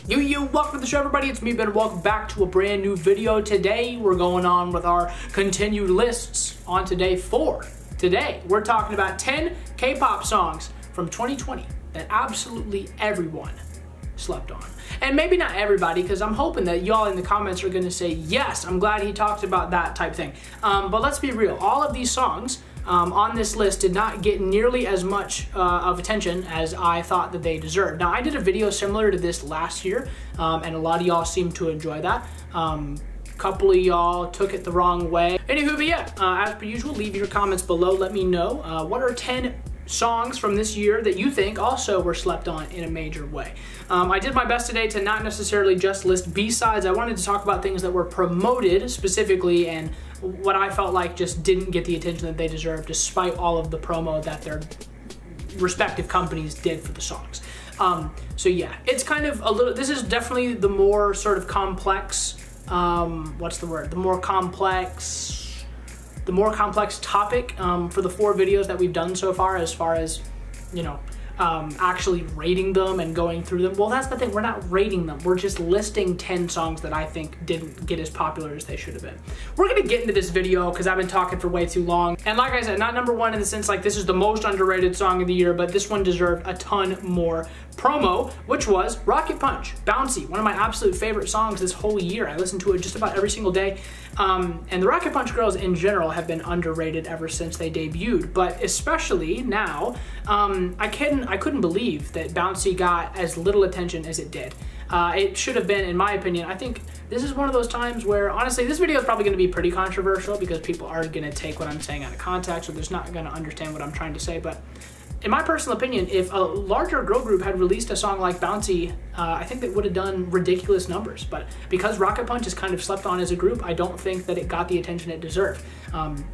Welcome to the show, everybody. It's me, Ben, and welcome back to a brand new video. Today, we're going on with our continued lists on today 4. Today, we're talking about 10 K-pop songs from 2020 that absolutely everyone slept on. And maybe not everybody, because I'm hoping that y'all in the comments are going to say, yes, I'm glad he talked about that type thing. But let's be real. All of these songs on this list did not get nearly as much of attention as I thought that they deserved. Now, I did a video similar to this last year, and a lot of y'all seemed to enjoy that. Couple of y'all took it the wrong way. Anywho, but yeah, as per usual, leave your comments below. Let me know what are 10 songs from this year that you think also were slept on in a major way. I did my best today to not necessarily just list B-sides. I wanted to talk about things that were promoted specifically and what I felt like just didn't get the attention that they deserved despite all of the promo that their respective companies did for the songs. So yeah, it's kind of a little, this is definitely the more sort of complex, what's the word? The more complex topic for the 4 videos that we've done so far as, you know, actually rating them and going through them. Well, that's the thing, we're not rating them. We're just listing 10 songs that I think didn't get as popular as they should have been. We're gonna get into this video because I've been talking for way too long. And like I said, not number 1 in the sense like this is the most underrated song of the year, but this one deserved a ton more promo, which was Rocket Punch, Bouncy, one of my absolute favorite songs this whole year. I listen to it just about every single day. And the Rocket Punch girls in general have been underrated ever since they debuted, but especially now, I couldn't believe that Bouncy got as little attention as it did. It should have been, in my opinion. I think this is one of those times where, honestly, this video is probably going to be pretty controversial because people are going to take what I'm saying out of context, or they're not going to understand what I'm trying to say, but in my personal opinion, if a larger girl group had released a song like Bouncy, I think that would have done ridiculous numbers. But because Rocket Punch is kind of slept on as a group, I don't think that it got the attention it deserved.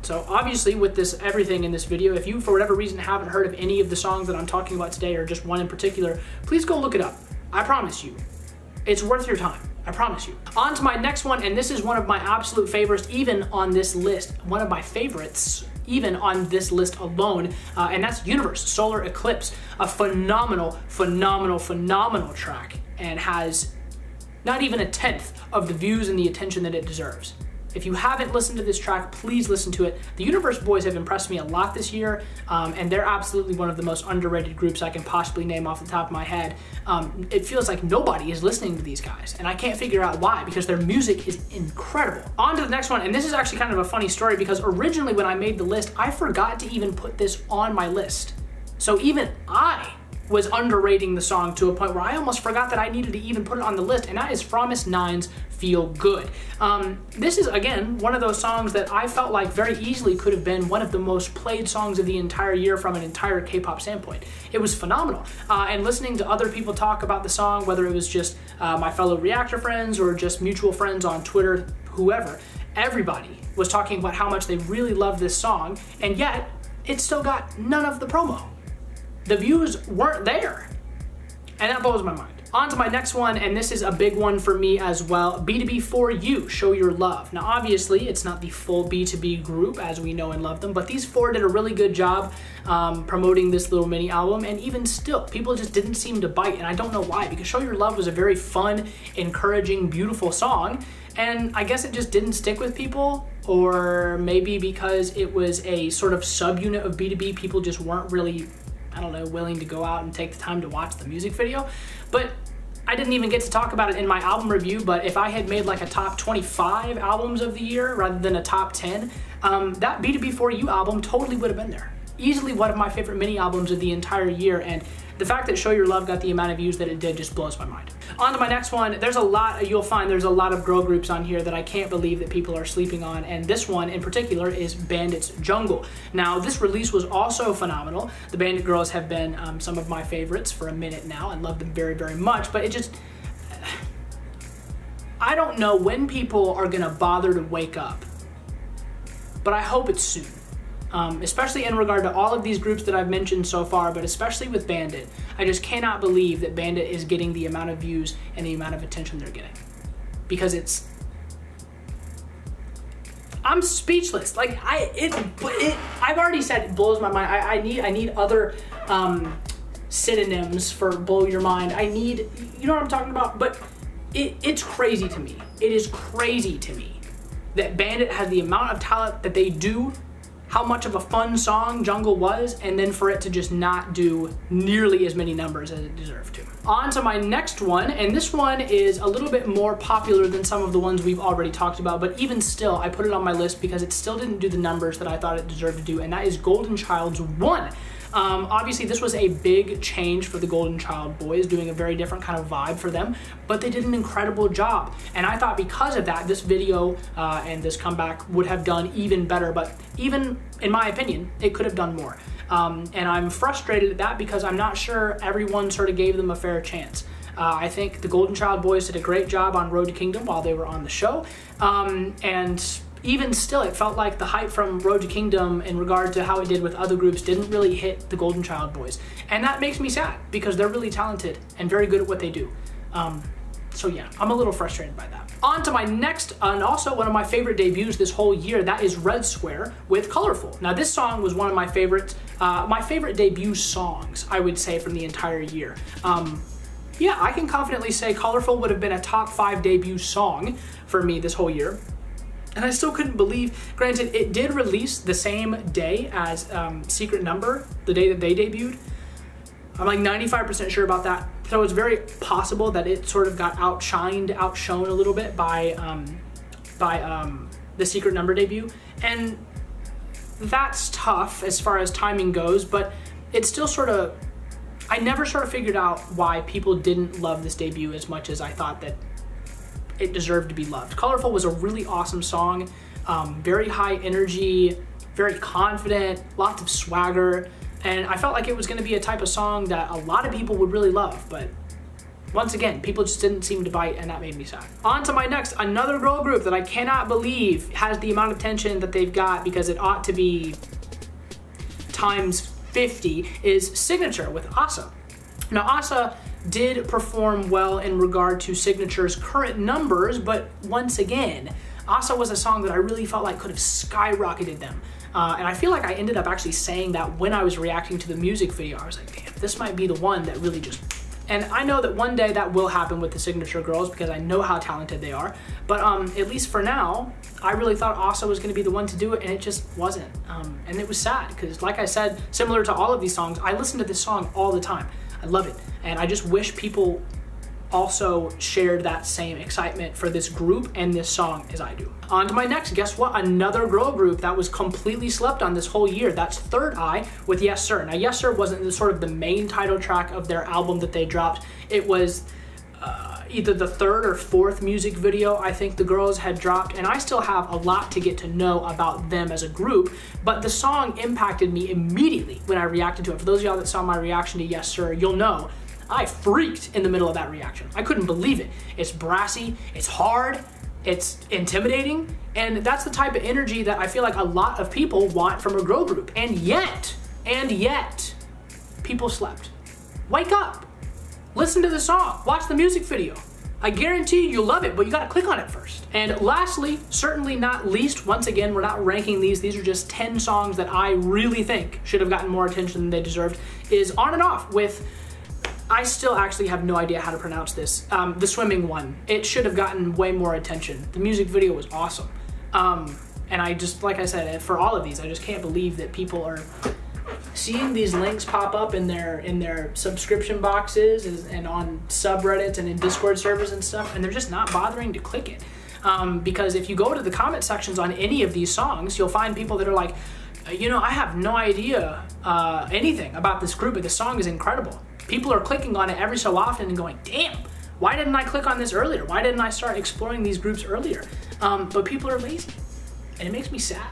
So obviously with everything in this video, if you for whatever reason haven't heard of any of the songs that I'm talking about today or just one in particular, please go look it up. I promise you, it's worth your time. I promise you. On to my next one, and this is one of my absolute favorites even on this list. One of my favorites even on this list alone, and that's Universe, Solar Eclipse. A phenomenal track, and has not even a 1/10 of the views and the attention that it deserves. If you haven't listened to this track, please listen to it. The Universe boys have impressed me a lot this year, and they're absolutely one of the most underrated groups I can possibly name off the top of my head. It feels like nobody is listening to these guys, and I can't figure out why, because their music is incredible. On to the next one, and this is actually kind of a funny story, because originally when I made the list, I forgot to even put this on my list. So even I was underrating the song to a point where I almost forgot that I needed to even put it on the list, and that is Fromis9's Feel Good. This is, again, one of those songs that I felt like very easily could have been one of the most played songs of the entire year from an entire K-pop standpoint. It was phenomenal. And listening to other people talk about the song, whether it was just my fellow reactor friends or just mutual friends on Twitter, whoever, everybody was talking about how much they really loved this song, and yet it still got none of the promo. The views weren't there, and that blows my mind. On to my next one, and this is a big one for me as well. BTOB4U, Show Your Love. Now, obviously, it's not the full BTOB group as we know and love them, but these 4 did a really good job promoting this little mini album, and even still, people just didn't seem to bite, and I don't know why, because Show Your Love was a very fun, encouraging, beautiful song, and I guess it just didn't stick with people, or maybe because it was a sort of subunit of BTOB, people just weren't really, I don't know, willing to go out and take the time to watch the music video. But I didn't even get to talk about it in my album review, but if I had made like a top 25 albums of the year rather than a top 10, that BTOB4U album totally would have been there. Easily one of my favorite mini albums of the entire year, and the fact that Show Your Love got the amount of views that it did just blows my mind. On to my next one. There's a lot, you'll find there's a lot of girl groups on here that I can't believe that people are sleeping on, and this one in particular is Bandit's Jungle. Now, this release was also phenomenal. The Bandit girls have been some of my favorites for a minute now, and love them very, very much, but it just, I don't know when people are gonna bother to wake up, but I hope it's soon. Especially in regard to all of these groups that I've mentioned so far, but especially with Bandit. I just cannot believe that Bandit is getting the amount of views and the amount of attention they're getting. Because I'm speechless. Like, I've already said it blows my mind. I need other synonyms for blow your mind. I need, you know what I'm talking about? But it's crazy to me. It is crazy to me that Bandit has the amount of talent that they do, how much of a fun song Jungle was, and then for it to just not do nearly as many numbers as it deserved to. On to my next one, and this one is a little bit more popular than some of the ones we've already talked about, but even still, I put it on my list because it still didn't do the numbers that I thought it deserved to do, and that is Golden Child's One. Obviously, this was a big change for the Golden Child boys, doing a very different kind of vibe for them, but they did an incredible job. And I thought because of that, this video and this comeback would have done even better, but even in my opinion, it could have done more. And I'm frustrated at that because I'm not sure everyone sort of gave them a fair chance. I think the Golden Child boys did a great job on Road to Kingdom while they were on the show, and even still, it felt like the hype from Road to Kingdom in regard to how it did with other groups didn't really hit the Golden Child boys. And that makes me sad because they're really talented and very good at what they do. So yeah, I'm a little frustrated by that. On to my next, and also one of my favorite debuts this whole year, that is Red Square with Colorful. Now this song was one of my favorite debut songs, I would say, from the entire year. Yeah, I can confidently say Colorful would have been a top 5 debut song for me this whole year. And I still couldn't believe, granted, it did release the same day as Secret Number, the day that they debuted. I'm like 95% sure about that. So it's very possible that it sort of got outshone a little bit by the Secret Number debut. And that's tough as far as timing goes, but it's still sort of, I never sort of figured out why people didn't love this debut as much as I thought that it deserved to be loved. Colorful was a really awesome song, very high energy, very confident, lots of swagger, and I felt like it was gonna be a type of song that a lot of people would really love, but once again, people just didn't seem to bite, and that made me sad. On to my next, another girl group that I cannot believe has the amount of attention that they've got because it ought to be times 50, is Signature with Asa. Now Asa did perform well in regard to Signature's current numbers, but once again, Asa was a song that I really felt like could have skyrocketed them. And I feel like I ended up actually saying that when I was reacting to the music video. I was like, damn, this might be the one that really just... And I know that one day that will happen with the Signature girls because I know how talented they are. But at least for now, I really thought Asa was going to be the one to do it, and it just wasn't. And it was sad because, like I said, similar to all of these songs, I listen to this song all the time. I love it. And I just wish people also shared that same excitement for this group and this song as I do. On to my next, guess what? Another girl group that was completely slept on this whole year. That's Third Eye with Yes Sir. Now Yes Sir wasn't sort of the main title track of their album that they dropped. It was either the 3rd or 4th music video I think the girls had dropped, and I still have a lot to get to know about them as a group, but the song impacted me immediately when I reacted to it. For those of y'all that saw my reaction to Yes Sir, you'll know I freaked in the middle of that reaction. I couldn't believe it. It's brassy, it's hard, it's intimidating, and that's the type of energy that I feel like a lot of people want from a girl group. And yet, people slept. Wake up. Listen to the song, watch the music video. I guarantee you'll love it, but you gotta click on it first. And lastly, certainly not least, once again, we're not ranking these are just 10 songs that I really think should have gotten more attention than they deserved, is On and Off with, I still actually have no idea how to pronounce this, the swimming one. It should have gotten way more attention. The music video was awesome. And I just, like I said, for all of these, I just can't believe that people are seeing these links pop up in their subscription boxes and on subreddits and in Discord servers and stuff, and they're just not bothering to click it. Because if you go to the comment sections on any of these songs, you'll find people that are like, you know, I have no idea anything about this group, but the song is incredible. People are clicking on it every so often and going, damn, why didn't I click on this earlier? Why didn't I start exploring these groups earlier? But people are lazy, and it makes me sad.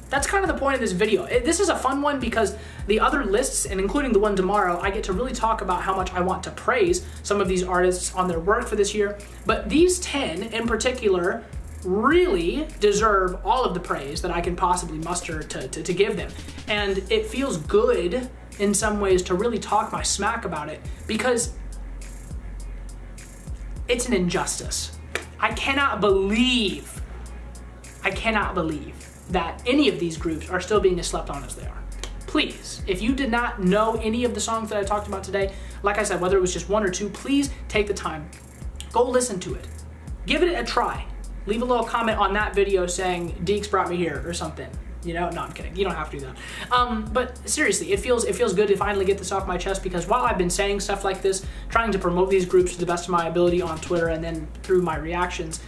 That's kind of the point of this video. This is a fun one because the other lists, and including the one tomorrow, I get to really talk about how much I want to praise some of these artists on their work for this year. But these 10 in particular really deserve all of the praise that I can possibly muster to give them. And it feels good in some ways to really talk my smack about it because it's an injustice. I cannot believe that any of these groups are still being as slept on as they are. please, if you did not know any of the songs that I talked about today, like I said, whether it was just one or two, please take the time. Go listen to it. Give it a try. Leave a little comment on that video saying, Deeks brought me here or something. You know, no, I'm kidding. You don't have to do that. But seriously, it feels good to finally get this off my chest, because while I've been saying stuff like this, trying to promote these groups to the best of my ability on Twitter and then through my reactions,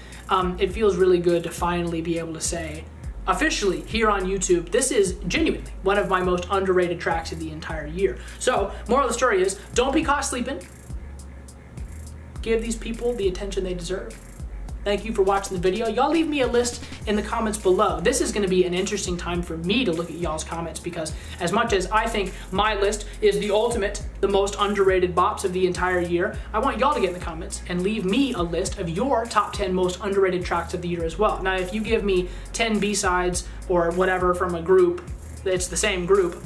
it feels really good to finally be able to say, officially here on YouTube, this is genuinely one of my most underrated tracks of the entire year. So, moral of the story is, don't be caught sleeping. Give these people the attention they deserve. Thank you for watching the video. Y'all leave me a list in the comments below. This is gonna be an interesting time for me to look at y'all's comments, because as much as I think my list is the ultimate, the most underrated bops of the entire year, I want y'all to get in the comments and leave me a list of your top 10 most underrated tracks of the year as well. Now, if you give me 10 B-sides or whatever from a group, it's the same group,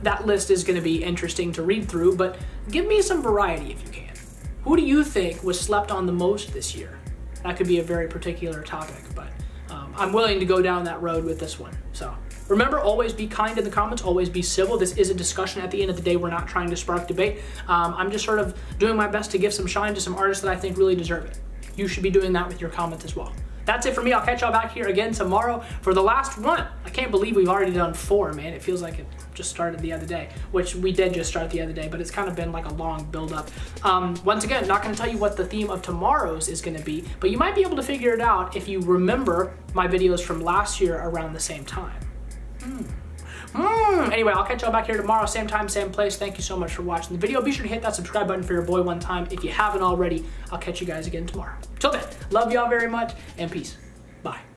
that list is gonna be interesting to read through, but give me some variety if you can. Who do you think was slept on the most this year? That could be a very particular topic, but I'm willing to go down that road with this one. So remember, always be kind in the comments, always be civil. This is a discussion at the end of the day. We're not trying to spark debate. I'm just sort of doing my best to give some shine to some artists that I think really deserve it. You should be doing that with your comments as well. That's it for me. I'll catch y'all back here again tomorrow for the last one. I can't believe we've already done 4, man. It feels like it just started the other day, which we did just start the other day, but it's kind of been like a long build up. Once again, not gonna tell you what the theme of tomorrow's is gonna be, but you might be able to figure it out if you remember my videos from last year around the same time. Anyway, I'll catch y'all back here tomorrow, same time, same place. Thank you so much for watching the video. Be sure to hit that subscribe button for your boy one time if you haven't already. I'll catch you guys again tomorrow. Till then, love y'all very much, and peace. Bye.